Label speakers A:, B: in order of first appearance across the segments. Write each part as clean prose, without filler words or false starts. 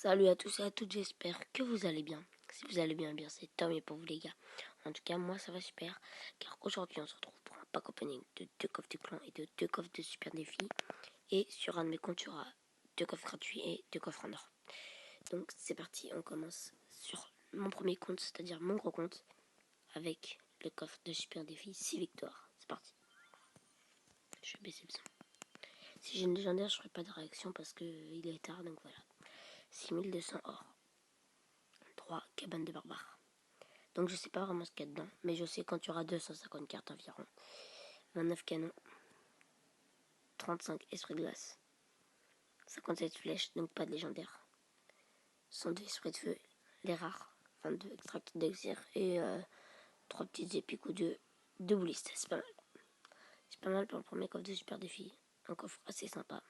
A: Salut à tous et à toutes, j'espère que vous allez bien. Si vous allez bien, c'est tant mieux pour vous les gars. En tout cas, moi ça va super, car aujourd'hui on se retrouve pour un pack opening de 2 coffres de clan et de 2 coffres de super défi. Et sur un de mes comptes, il y aura 2 coffres gratuits et 2 coffres en or. Donc c'est parti, on commence sur mon premier compte, c'est-à-dire mon gros compte, avec le coffre de super défi 6 victoires. C'est parti. Je vais baisser le son. Si j'ai une légendaire, je ferai pas de réaction parce qu'il est tard, donc voilà. 6200 or. 3 cabanes de barbares. Donc je sais pas vraiment ce qu'il y a dedans, mais je sais quand tu auras 250 cartes environ. 29 canons, 35 esprits de glace, 57 flèches, donc pas de légendaire. 102 esprits de feu, les rares, 22 extracts d'exir et 3 petites épiques ou 2 boulistes. C'est pas mal. C'est pas mal pour le premier coffre de super défi. Un coffre assez sympa,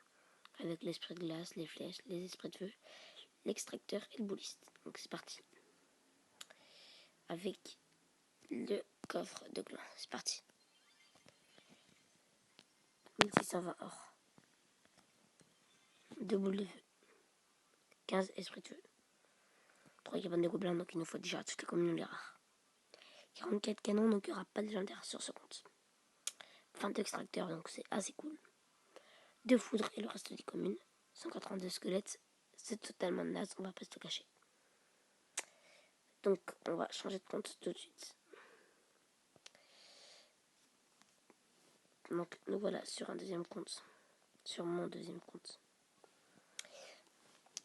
A: avec l'esprit de glace, les flèches, les esprits de feu, l'extracteur et le bouliste. Donc c'est parti. Avec le coffre de clan. C'est parti. 1620 or. 2 boules de feu. 15 esprits de feu. 3 cabanes de gobelins, donc il nous faut déjà toutes les communes les rares. 44 canons, donc il n'y aura pas de légendaire sur ce compte. 22 extracteurs, donc c'est assez cool. 2 foudres et le reste des communes. 182 squelettes, c'est totalement naze, on va pas se le cacher. Donc on va changer de compte tout de suite. Donc nous voilà sur un deuxième compte. Sur mon deuxième compte.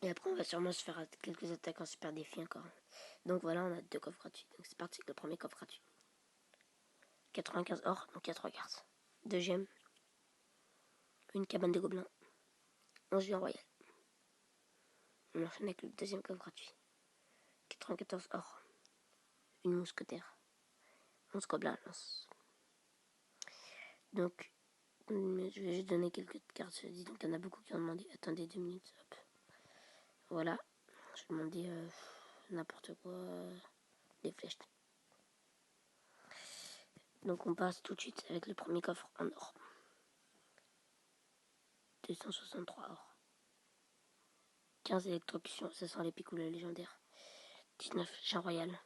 A: Et après on va sûrement se faire quelques attaques en super défi encore. Donc voilà, on a 2 coffres gratuits. Donc c'est parti avec le premier coffre gratuit. 95 or, donc il y a 3 cartes. 2 gemmes. Une cabane de gobelins. 11 géants royal. On enchaîne avec le deuxième coffre gratuit. 94 or. Une mousquetaire. 11 gobelins lance. Donc, je vais juste donner quelques cartes. Je dis donc il y en a beaucoup qui ont demandé. Attendez 2 minutes. Hop. Voilà. Je vais demander n'importe quoi. Des flèches. Donc on passe tout de suite avec le premier coffre en or. 263 or. 15 électrocutions, ça sent les pics ou le légendaire. 19 chien royal.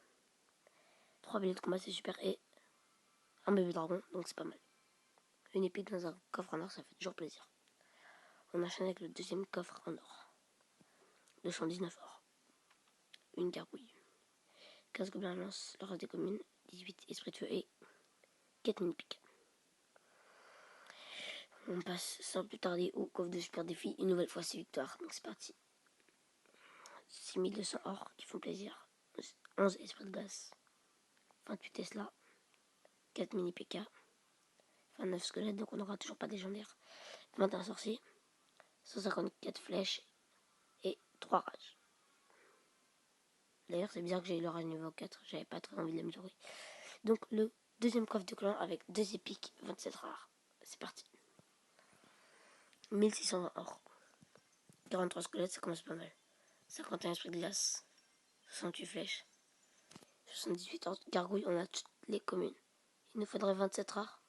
A: 3 billets de combat, c'est super. Et un bébé dragon, donc c'est pas mal. Une épée dans un coffre en or, ça fait toujours plaisir. On enchaîne avec le deuxième coffre en or. 219 or. Une gargouille. 15 gobelins lance, le reste des communes. 18 esprits de feu et 4 mini-piques. On passe sans plus tarder au coffre de super défi. Une nouvelle fois 6 victoires, donc c'est parti. 6200 or qui font plaisir. 11 esprits de glace. 28 Tesla. 4 mini-PK. 29 squelettes, donc on n'aura toujours pas de légendaire. 21 sorciers. 154 flèches et 3 rages. D'ailleurs, c'est bizarre que j'ai eu le rage niveau 4. J'avais pas très envie de l'améliorer. Donc, le deuxième coffre de clan avec 2 épiques, 27 rares. C'est parti. 1620 or. 43 squelettes, ça commence pas mal. 51 esprits de glace. 68 flèches. 78 gargouilles, on a toutes les communes. Il nous faudrait 27 rares.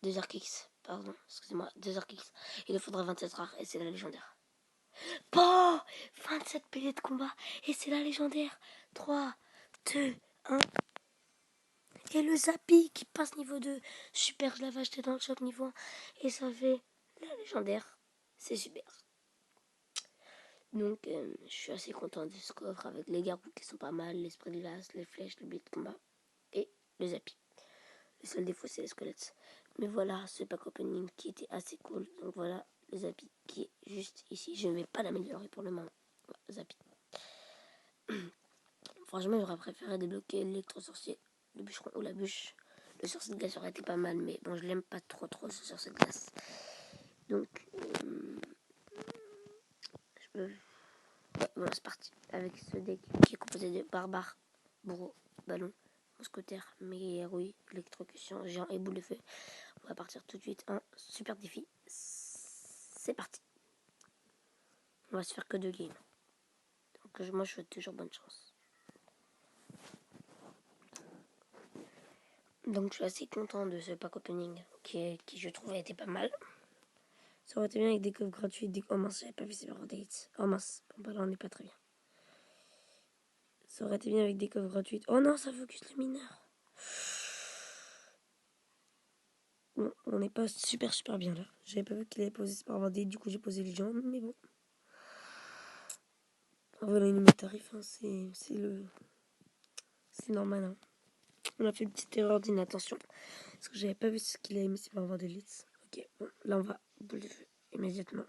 A: 2 Archix, pardon, excusez-moi, 2 Archix. Il nous faudrait 27 rares et c'est la légendaire. Oh, 27 piliers de combat et c'est la légendaire. 3, 2, 1. Et le Zappi qui passe niveau 2. Super, je l'avais acheté dans le shop niveau 1. Et ça fait la légendaire. C'est super. Donc, je suis assez content de ce coffre avec les gargouilles qui sont pas mal, l'esprit de glace, les flèches, le billet de combat et le Zappi. Le seul défaut, c'est les squelettes. Mais voilà, ce pack opening qui était assez cool. Donc voilà, le Zappi qui est juste ici. Je ne vais pas l'améliorer pour le moment. Voilà, Zappi. Franchement, j'aurais préféré débloquer l'électro-sorcier, le bûcheron ou la bûche. Le sorcier de glace aurait été pas mal, mais bon, je l'aime pas trop ce sorcier de glace. Donc, je peux... Ouais, bon, c'est parti. Avec ce deck qui est composé de barbares, bourreau, ballon, mousquetaire, méga rouille, électrocution, géant et boule de feu. On va partir tout de suite en super défi. C'est parti. On va se faire que 2 games. Donc moi je souhaite toujours bonne chance. Donc je suis assez content de ce pack opening qui je trouvais était pas mal. Ça aurait été bien avec des coffres gratuits. Oh mince, j'avais pas vu ces updates. Oh mince, bon bah là on n'est pas très bien. Ça aurait été bien avec des coffres gratuites. Oh non, ça focus le mineur. Bon, on n'est pas super bien là. J'avais pas vu qu'il avait posé Spar Vendée, du coup j'ai posé les gens, mais bon. Voilà une mes tarifs, hein. C'est normal. Hein. On a fait une petite erreur d'inattention. Parce que j'avais pas vu ce qu'il a mis Spar Vendée Leeds. Ok, bon, là on va boule de feu immédiatement.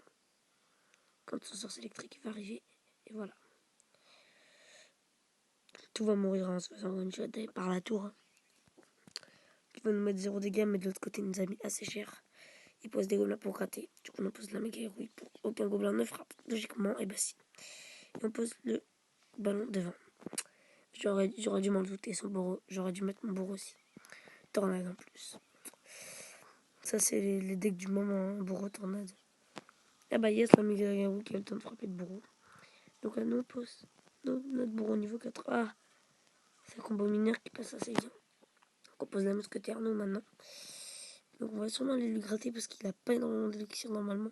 A: Quand son source électrique va arriver. Et voilà. Tout va mourir en se faisant one-shot par la tour. Il va nous mettre 0 dégâts, mais de l'autre côté, il nous a mis assez cher. Il pose des gobelins pour gratter. Du coup, on pose la méga héroïque pour aucun gobelin ne frappe. Logiquement, et bah si. Et on pose le ballon devant. J'aurais dû m'en douter, son bourreau. J'aurais dû mettre mon bourreau aussi. Tornade en plus. Ça, c'est les decks du moment, hein. Bourreau, tornade. Ah bah yes, la méga héroïque qui a le temps de frapper le bourreau. Donc là, nous, on pose notre bourreau niveau 4. Ah, c'est un combo mineur qui passe assez bien. Donc on pose la mousquetaire, nous, maintenant. Donc on va sûrement aller lui gratter parce qu'il a pas énormément d'élixir normalement.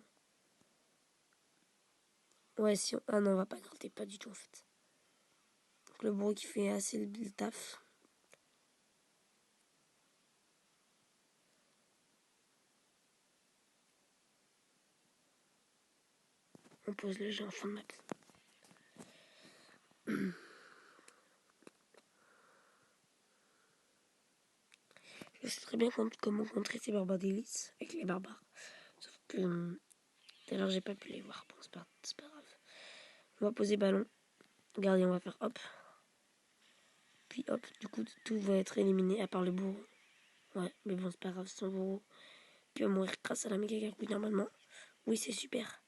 A: Ouais, si on... Ah non, on va pas gratter, pas du tout en fait. Donc le bourreau qui fait assez le taf. On pose le jeu en fin de map. Je sais très bien comment contrer ces barbares d'hélice avec les barbares. Sauf que tout à l'heure j'ai pas pu les voir. Bon, c'est pas grave. On va poser ballon. Gardien, on va faire hop. Puis hop, du coup tout va être éliminé à part le bourreau. Ouais, mais bon, c'est pas grave, son bourreau. Puis on va mourir grâce à la méga gargouille normalement. Oui, c'est super.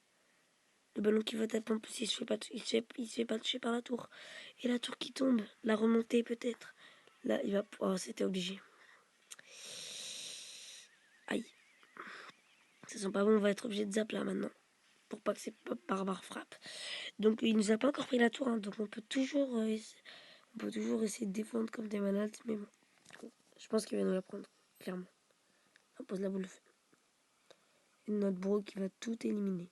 A: Le ballon qui va taper en plus, il se fait pas toucher par la tour. Et la tour qui tombe, la remontée peut-être. Là, il va... Oh, c'était obligé. Aïe. Ça sent pas bon, on va être obligé de zap là maintenant. Pour pas que ces barbares frappent. Donc il nous a pas encore pris la tour, hein, donc on peut toujours essayer de défendre comme des malades. Mais bon, je pense qu'il va nous la prendre, clairement. On pose la boule de feu. Et notre bourreau qui va tout éliminer.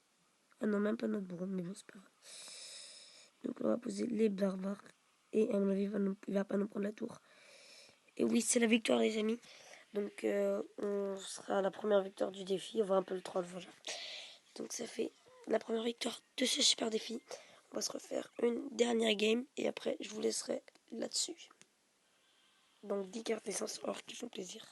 A: Ah non, même pas notre bourreau, mais bon, c'est pas grave. Donc on va poser les barbares. Et à mon avis, il va pas nous prendre la tour. Et oui, c'est la victoire, les amis. Donc on sera à la première victoire du défi. On va un peu le troll, voilà. Donc ça fait la première victoire de ce super défi. On va se refaire une dernière game. Et après, je vous laisserai là-dessus. Donc 10 cartes d'essence or qui font plaisir.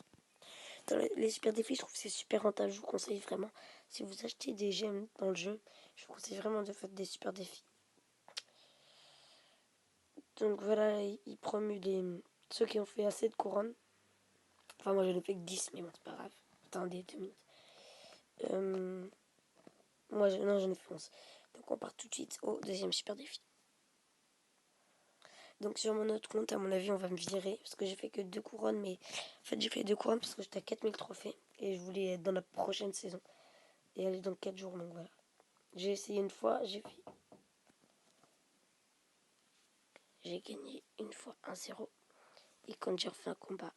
A: Dans les super défis, je trouve que c'est super rentable. Je vous conseille vraiment. Si vous achetez des gemmes dans le jeu, je vous conseille vraiment de faire des super défis. Donc voilà, il promue ceux qui ont fait assez de couronnes. Enfin, moi, je n'ai fait que 10, mais bon, c'est pas grave. Attendez 2 minutes. Moi, j'en ai fait 11. Donc, on part tout de suite au deuxième super défi. Donc, sur mon autre compte, à mon avis, on va me virer. Parce que j'ai fait que 2 couronnes. Mais en fait, j'ai fait 2 couronnes parce que j'étais à 4000 trophées. Et je voulais être dans la prochaine saison. Et aller dans 4 jours. Donc, voilà. J'ai essayé une fois. J'ai gagné une fois 1-0. Et quand j'ai refait un combat,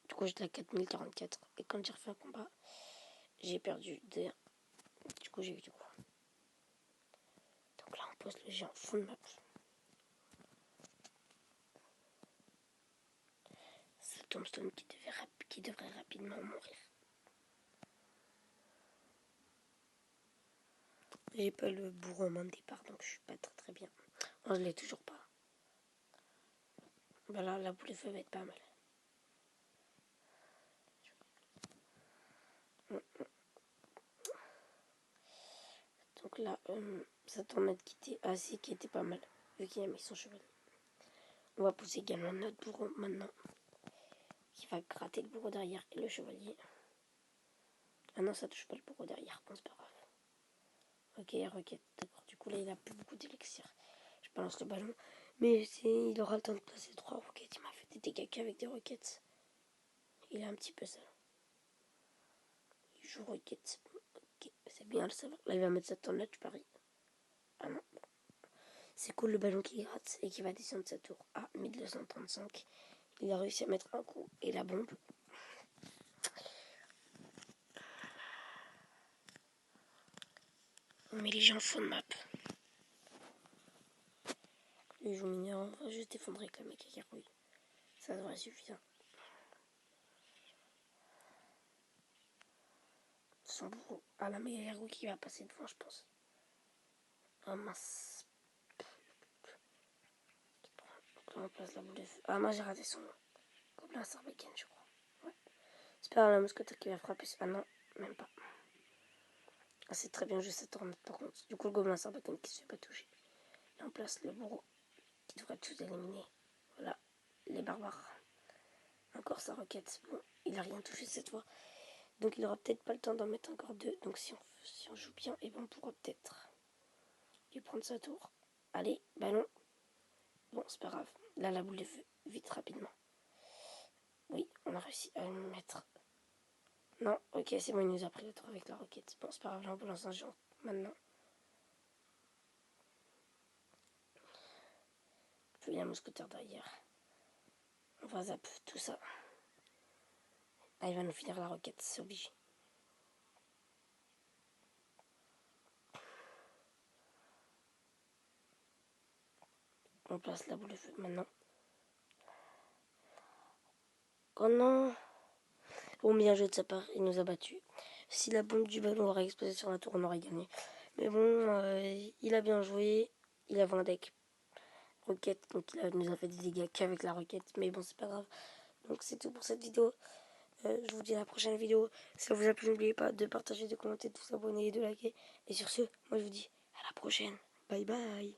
A: du coup, j'étais à 4044. Et quand j'ai refait un combat, j'ai perdu 2-1. Du coup, j'ai eu du coup. Donc là, on pose le jeu en fond de map. C'est Tombstone qui devrait rapidement mourir. J'ai pas le bourreau en main de départ, donc je suis pas très bien. Non, je l'ai toujours pas. Bah là, la boule de feu va être pas mal. Donc là, ça tornade qui était pas mal, vu qu'il a mis son chevalier. On va pousser également notre bourreau maintenant, qui va gratter le bourreau derrière et le chevalier. Ah non, ça touche pas le bourreau derrière, bon, c'est pas grave. Ok, requête, d'accord. Du coup, là, il a plus beaucoup d'élixir. Je balance le ballon. Mais il aura le temps de placer 3 roquettes. Il m'a fait des dégâts qu'avec des roquettes. Il est un petit peu seul. Il joue roquette. Ok, c'est bien le savoir. Là, il va mettre sa tornade, tu paries. Ah non. C'est cool le ballon qui gratte et qui va descendre sa tour à 1235. Il a réussi à mettre un coup et la bombe. On met les gens en fond de map. Il joue mineur, on va juste défendre avec la méga gargouille. Ça devrait suffire. Son bourreau. Ah, la méga gargouille qui va passer devant, je pense. Ah mince. Donc là, on place la boule de feu. Ah, moi j'ai raté son nom. Gobelin Sarbacane, je crois. Ouais. C'est pas la mousquetaire qui va frapper. Ah non, même pas. Ah, c'est très bien joué cette tornade par contre. Du coup, le gobelin Sarbacane qui se fait pas toucher. Et on place le bourreau qui devrait tout éliminer. Voilà, les barbares. Encore sa roquette. Bon, il a rien touché cette fois. Donc il aura peut-être pas le temps d'en mettre encore deux. Donc si on joue bien, et ben on pourra peut-être lui prendre sa tour. Allez, ballon. Bon, c'est pas grave. Là, la boule de feu. Vite, rapidement. Oui, on a réussi à le mettre. Non, ok, c'est bon, il nous a pris le tour avec la roquette. Bon, c'est pas grave, là, on peut lancer un géant maintenant. Puis il y a un mousquetaire derrière. On va zap tout ça. Ah, il va nous finir la roquette, c'est obligé. On place la boule de feu maintenant. Oh non! Bon, bien joué de sa part, il nous a battus. Si la bombe du ballon aurait explosé sur la tour, on aurait gagné. Mais bon, il a bien joué. Il avait un deck roquette, donc nous a fait des dégâts qu'avec la roquette. Mais bon, c'est pas grave. Donc c'est tout pour cette vidéo. Je vous dis à la prochaine vidéo. Si ça vous a plu, n'oubliez pas de partager, de commenter, de vous abonner et de liker. Et sur ce, moi je vous dis à la prochaine. Bye bye.